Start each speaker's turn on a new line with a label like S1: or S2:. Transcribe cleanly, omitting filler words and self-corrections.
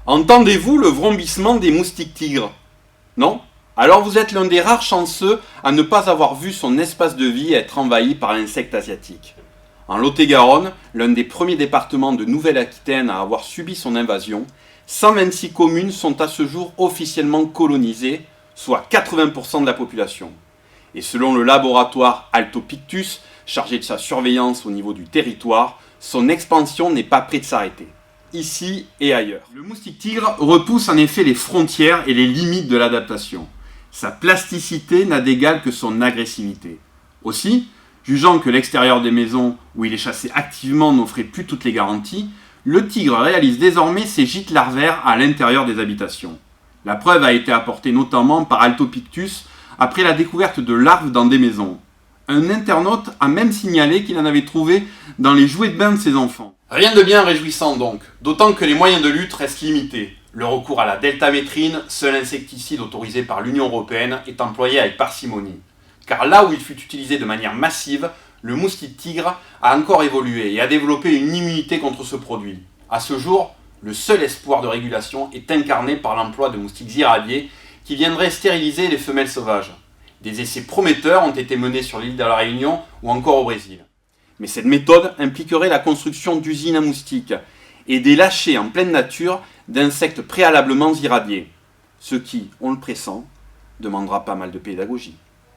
S1: Entendez-vous le vrombissement des moustiques tigres? Non? Alors vous êtes l'un des rares chanceux à ne pas avoir vu son espace de vie être envahi par l'insecte asiatique. En Lot-et-Garonne, l'un des premiers départements de Nouvelle-Aquitaine à avoir subi son invasion, 126 communes sont à ce jour officiellement colonisées, soit 80% de la population. Et selon le laboratoire Altopictus, chargé de sa surveillance au niveau du territoire, son expansion n'est pas près de s'arrêter, ici et ailleurs. Le moustique tigre repousse en effet les frontières et les limites de l'adaptation. Sa plasticité n'a d'égal que son agressivité. Aussi, jugeant que l'extérieur des maisons où il est chassé activement n'offrait plus toutes les garanties, le tigre réalise désormais ses gîtes larvaires à l'intérieur des habitations. La preuve a été apportée notamment par Altopictus après la découverte de larves dans des maisons. Un internaute a même signalé qu'il en avait trouvé dans les jouets de bain de ses enfants. Rien de bien réjouissant donc, d'autant que les moyens de lutte restent limités. Le recours à la deltamétrine, seul insecticide autorisé par l'Union européenne, est employé avec parcimonie. Car là où il fut utilisé de manière massive, le moustique tigre a encore évolué et a développé une immunité contre ce produit. À ce jour, le seul espoir de régulation est incarné par l'emploi de moustiques irradiés qui viendraient stériliser les femelles sauvages. Des essais prometteurs ont été menés sur l'île de la Réunion ou encore au Brésil. Mais cette méthode impliquerait la construction d'usines à moustiques et des lâchers en pleine nature d'insectes préalablement irradiés. Ce qui, on le pressent, demandera pas mal de pédagogie.